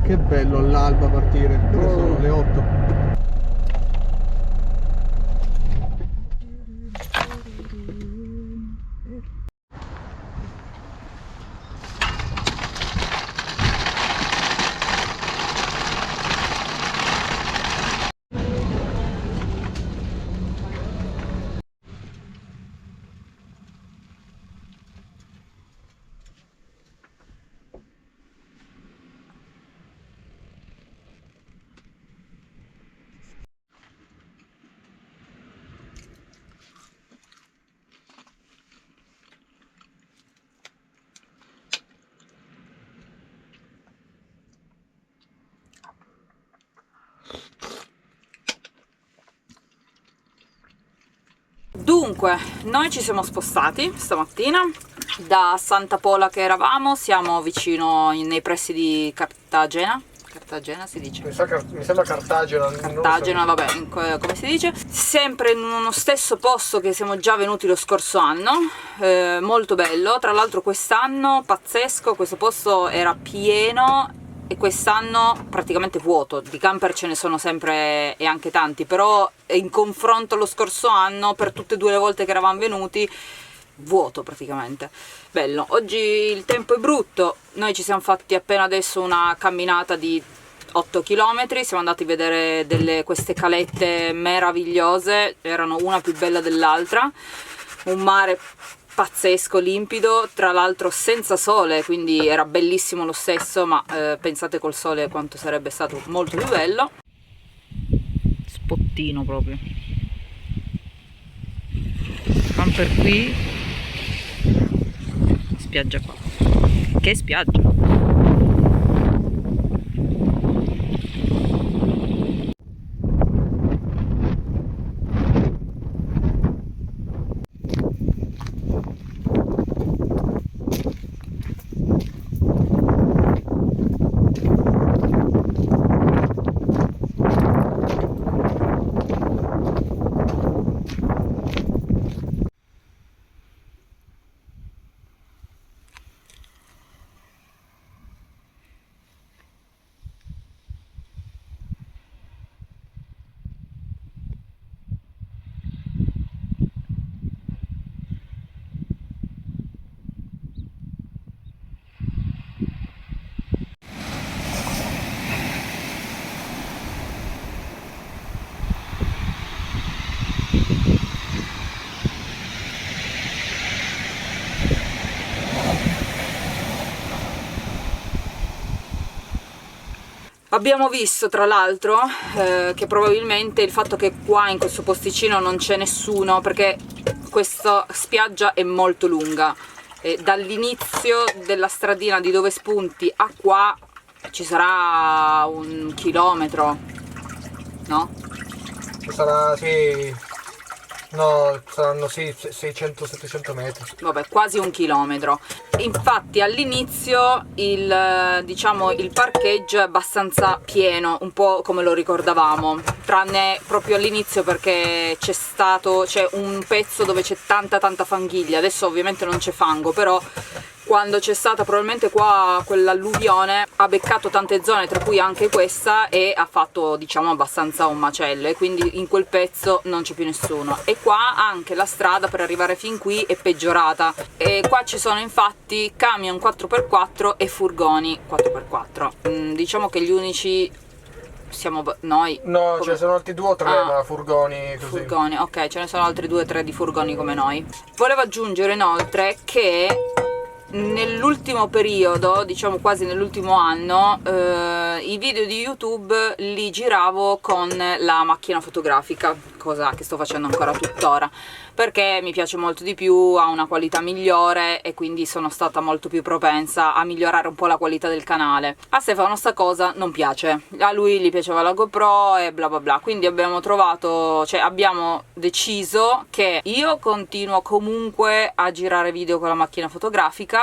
Che bello all'alba partire. Ora sono le 8. Dunque, noi ci siamo spostati stamattina da Santa Pola che eravamo, siamo vicino nei pressi di Cartagena. Cartagena si dice? Mi sembra Cartagena. Cartagena, vabbè, come si dice? Sempre in uno stesso posto che siamo già venuti lo scorso anno, molto bello. Tra l'altro quest'anno, pazzesco, questo posto era pieno e quest'anno praticamente vuoto. Di camper ce ne sono sempre e anche tanti, però in confronto allo scorso anno, per tutte e due le volte che eravamo venuti, vuoto praticamente. Bello. Oggi il tempo è brutto, noi ci siamo fatti appena adesso una camminata di 8 km, siamo andati a vedere queste calette meravigliose, erano una più bella dell'altra, un mare pazzesco, limpido, tra l'altro senza sole, quindi era bellissimo lo stesso, ma pensate col sole quanto sarebbe stato molto più bello. Spottino proprio. Camper qui, spiaggia qua. Che spiaggia! Abbiamo visto tra l'altro che probabilmente il fatto che qua in questo posticino non c'è nessuno, perché questa spiaggia è molto lunga e dall'inizio della stradina di dove spunti a qua ci sarà 1 chilometro, no? Ci sarà, sì. No, saranno sì 600-700 metri. Vabbè, quasi 1 chilometro. Infatti all'inizio diciamo, il parcheggio è abbastanza pieno, un po' come lo ricordavamo, tranne proprio all'inizio perché c'è un pezzo dove c'è tanta fanghiglia. Adesso ovviamente non c'è fango, però quando c'è stata probabilmente qua quell'alluvione ha beccato tante zone, tra cui anche questa, e ha fatto, diciamo, abbastanza un macello, e quindi in quel pezzo non c'è più nessuno. E qua anche la strada per arrivare fin qui è peggiorata, e qua ci sono infatti camion 4x4 e furgoni 4x4. Diciamo che gli unici siamo noi. No, ce ne sono altri 2 o 3, ma furgoni così. Furgoni, ok, ce ne sono altri 2 o 3 di furgoni come noi. Volevo aggiungere inoltre che nell'ultimo periodo, diciamo quasi nell'ultimo anno, i video di YouTube li giravo con la macchina fotografica, cosa che sto facendo ancora tuttora, perché mi piace molto di più, ha una qualità migliore e quindi sono stata molto più propensa a migliorare un po' la qualità del canale. A Stefano sta cosa non piace, a lui gli piaceva la GoPro e bla bla bla, quindi abbiamo deciso che io continuo comunque a girare video con la macchina fotografica,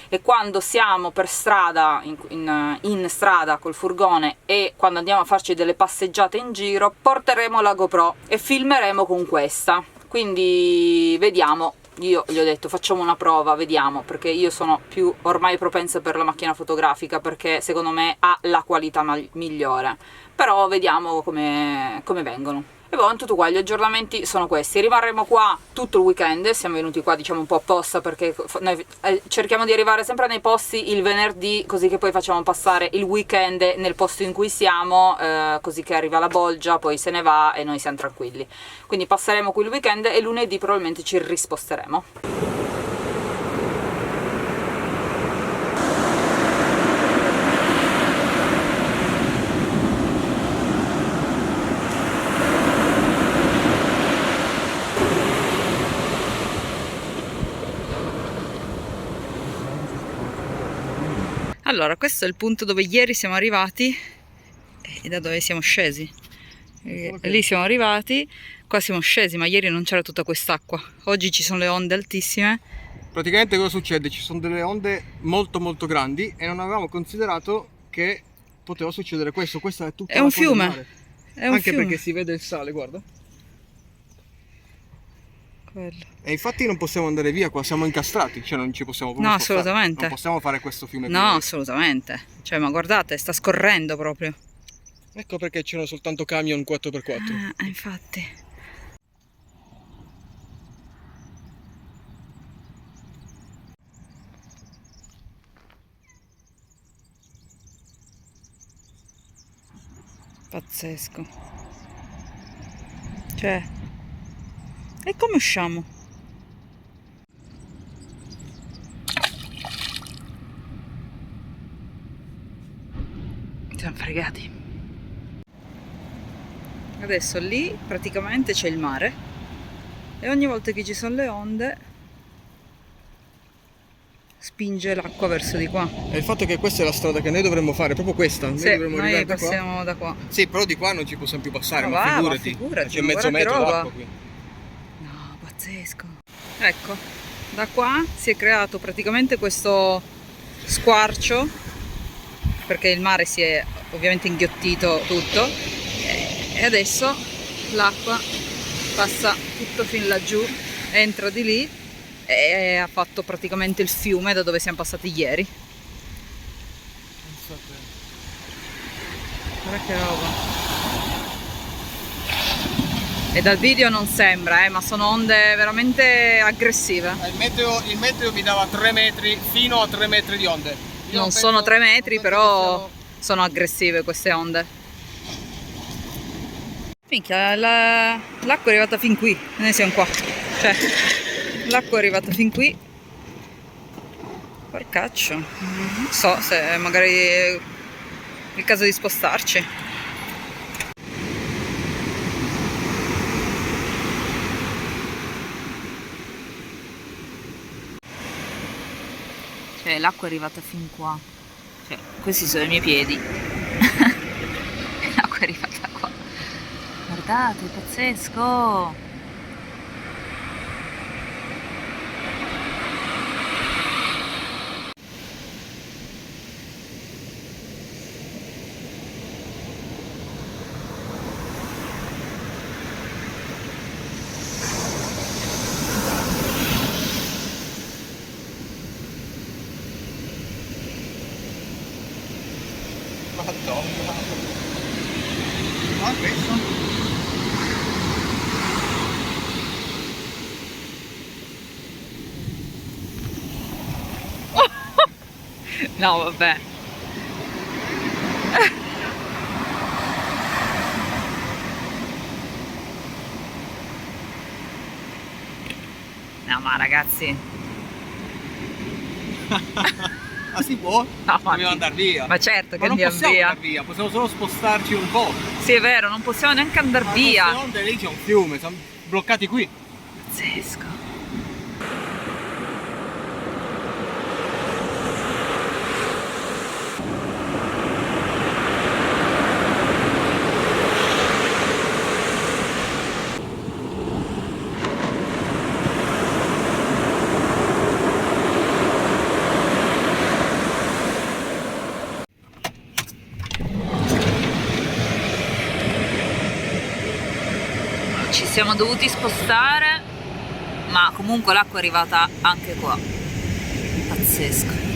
e quando siamo per strada, in strada col furgone, e quando andiamo a farci delle passeggiate in giro, porteremo la GoPro e filmeremo con questa. Quindi vediamo, io gli ho detto facciamo una prova, vediamo, perché io sono più ormai propensa per la macchina fotografica, perché secondo me ha la qualità migliore, però vediamo come vengono. E poi tutto qua, gli aggiornamenti sono questi. Rimarremo qua tutto il weekend, siamo venuti qua diciamo un po' apposta perché noi cerchiamo di arrivare sempre nei posti il venerdì, così che poi facciamo passare il weekend nel posto in cui siamo, così che arriva la bolgia, poi se ne va e noi siamo tranquilli. Quindi passeremo qui il weekend e lunedì probabilmente ci risposteremo. Allora, questo è il punto dove ieri siamo arrivati e da dove siamo scesi. Lì siamo arrivati, qua siamo scesi, ma ieri non c'era tutta quest'acqua. Oggi ci sono le onde altissime. Praticamente cosa succede? Ci sono delle onde molto molto grandi e non avevamo considerato che poteva succedere questo. Questa è tutta È un la coda del fiume. mare. È un Anche fiume. perché si vede il sale, guarda. Quello. E infatti non possiamo andare via qua, siamo incastrati, cioè non ci possiamo proprio No, spostare. assolutamente. Non possiamo fare questo fiume qui. No, assolutamente. Cioè, ma guardate, sta scorrendo proprio. Ecco perché c'erano soltanto camion 4x4. Ah, infatti. Pazzesco. Cioè, e come usciamo? Siamo fregati. Adesso lì praticamente c'è il mare e ogni volta che ci sono le onde spinge l'acqua verso di qua. E il fatto è che questa è la strada che noi dovremmo fare, proprio questa. Noi Sì, dovremmo noi arrivare da qua. passiamo da qua. Sì, però di qua non ci possiamo più passare, Ma ma va, figurati. ma figurati, C'è ma mezzo guarda che metro roba. d'acqua qui. No, pazzesco. Ecco, da qua si è creato praticamente questo squarcio, perché il mare si è ovviamente inghiottito tutto, e adesso l'acqua passa tutto fin laggiù, entra di lì e ha fatto praticamente il fiume da dove siamo passati ieri. Guarda che roba. E dal video non sembra, ma sono onde veramente aggressive. Il meteo mi dava 3 metri, fino a 3 metri di onde. Io Non penso- sono 3 metri, non penso però che sono aggressive queste onde. Minchia, l'acqua è arrivata fin qui, noi siamo qua. Cioè, l'acqua è arrivata fin qui. Porcaccio. Non so se magari è il caso di spostarci. Cioè, l'acqua è arrivata fin qua. Cioè, questi sono i miei piedi. L'acqua è arrivata qua. Guardate, è pazzesco! Madonna. Ah, questo? No, vabbè. No, ma ragazzi. Ah, si può? No, ma Dobbiamo andare via. Ma certo che Ma non andiamo possiamo via. andare via, possiamo solo spostarci un po'. Sì, è vero, non possiamo neanche andare Ma via. queste onde lì c'è un fiume, siamo bloccati qui. Pazzesco. Ci siamo dovuti spostare ma comunque l'acqua è arrivata anche qua. Pazzesco.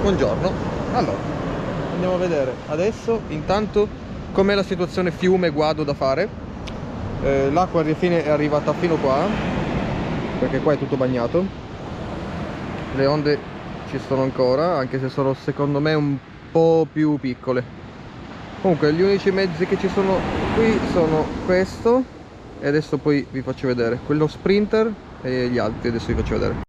Buongiorno. Allora, andiamo a vedere adesso intanto com'è la situazione fiume Guado da fare. L'acqua alla fine è arrivata fino qua, perché qua è tutto bagnato. Le onde ci sono ancora, anche se sono secondo me un po' più piccole. Comunque gli unici mezzi che ci sono qui sono questo, e adesso poi vi faccio vedere quello Sprinter e gli altri, adesso vi faccio vedere.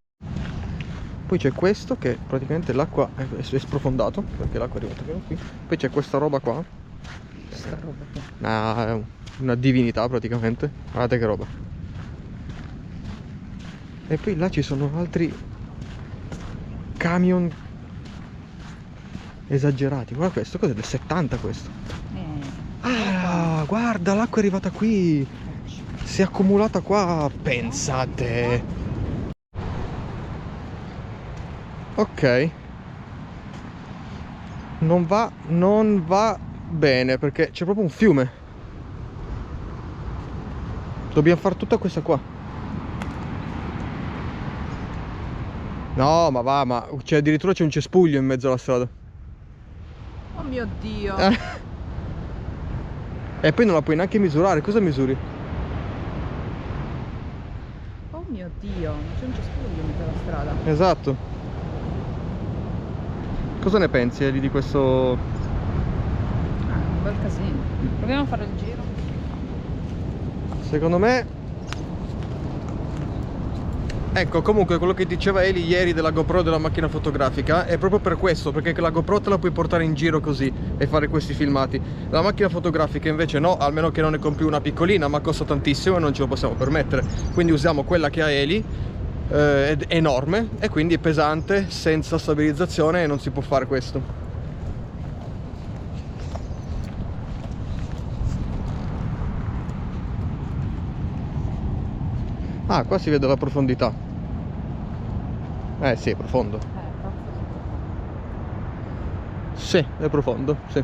Poi c'è questo che praticamente l'acqua è sprofondato, perché l'acqua è arrivata fino qui. Poi c'è questa roba qua. Questa roba qua. Una divinità praticamente. Guardate che roba. E poi là ci sono altri camion esagerati. Guarda questo, cos'è del 70 questo? Ah, guarda, l'acqua è arrivata qui. Si è accumulata qua, pensate. Ok, non va bene perché c'è proprio un fiume. Dobbiamo fare tutta questa qua. No, ma va, ma c'è addirittura c'è un cespuglio in mezzo alla strada. Oh mio Dio. E poi non la puoi neanche misurare. Cosa misuri? Oh mio Dio, c'è un cespuglio in mezzo alla strada. Esatto. Cosa ne pensi, Eli, di questo? Un bel casino. Proviamo a fare il giro. Secondo me, ecco, comunque quello che diceva Eli ieri della GoPro della macchina fotografica è proprio per questo, perché la GoPro te la puoi portare in giro così e fare questi filmati. La macchina fotografica invece no, almeno che non ne compri una piccolina, ma costa tantissimo e non ce lo possiamo permettere. Quindi usiamo quella che ha Eli. È enorme e quindi è pesante, senza stabilizzazione, e non si può fare questo. Ah, qua si vede la profondità. Sì, è profondo. Sì, è profondo, sì.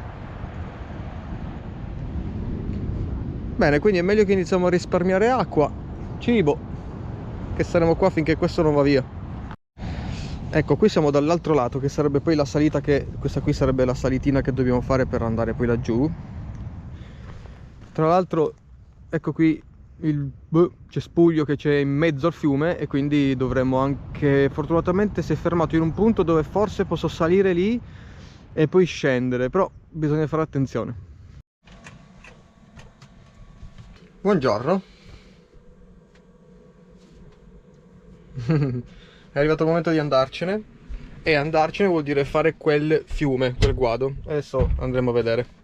Bene, quindi è meglio che iniziamo a risparmiare acqua, cibo, che saremo qua finché questo non va via. Ecco, qui siamo dall'altro lato, che sarebbe poi la salita, che questa qui sarebbe la salitina che dobbiamo fare per andare poi laggiù. Tra l'altro, ecco qui il cespuglio che c'è in mezzo al fiume, e quindi dovremmo anche, fortunatamente si è fermato in un punto dove forse posso salire lì e poi scendere, però bisogna fare attenzione. Buongiorno. È arrivato il momento di andarcene, e andarcene vuol dire fare quel fiume, quel guado. Adesso andremo a vedere.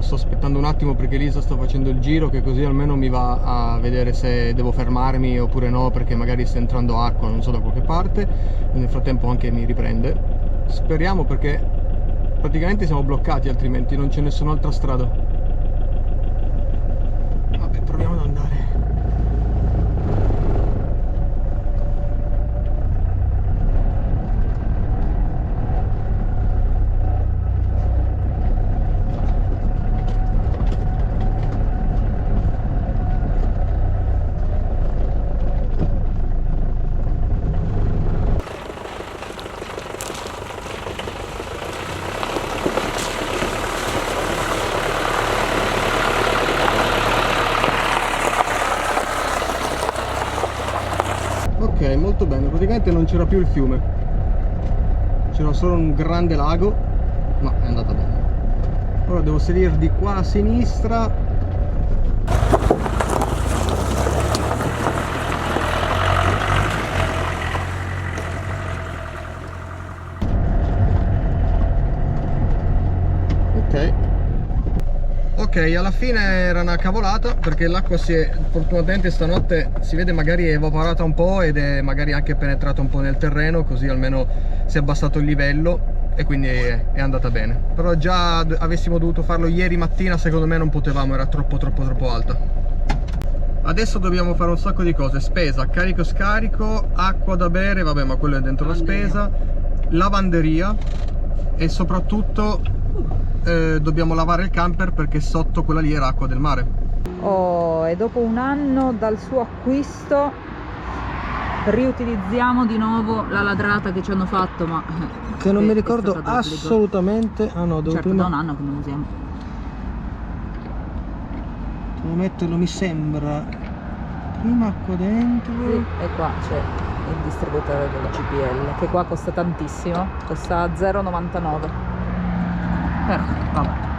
Sto aspettando un attimo perché Lisa sta facendo il giro, che così almeno mi va a vedere se devo fermarmi oppure no, perché magari sta entrando acqua, non so, da qualche parte, e nel frattempo anche mi riprende. Speriamo, perché praticamente siamo bloccati, altrimenti non c'è nessun'altra strada. Vabbè, proviamo ad andare. Ok, molto bene, praticamente non c'era più il fiume, c'era solo un grande lago, ma è andata bene. Ora devo salire di qua a sinistra. Ok, alla fine era una cavolata perché l'acqua fortunatamente stanotte si vede magari è evaporata un po' ed è magari anche penetrata un po' nel terreno, così almeno si è abbassato il livello e quindi è andata bene. Però già avessimo dovuto farlo ieri mattina, secondo me non potevamo, era troppo alta. Adesso dobbiamo fare un sacco di cose: spesa, carico scarico, acqua da bere, vabbè, ma quello è dentro la spesa, lavanderia e soprattutto dobbiamo lavare il camper perché sotto quella lì era acqua del mare. Oh, e dopo un anno dal suo acquisto riutilizziamo di nuovo la ladrata che ci hanno fatto, ma che non mi ricordo assolutamente. Ah no, devo certo, prima... da un anno che non usiamo. Devo metterlo, mi sembra, prima qua dentro. Sì, e qua c'è il distributore della GPL che qua costa tantissimo, costa 0,99. Però vabbè.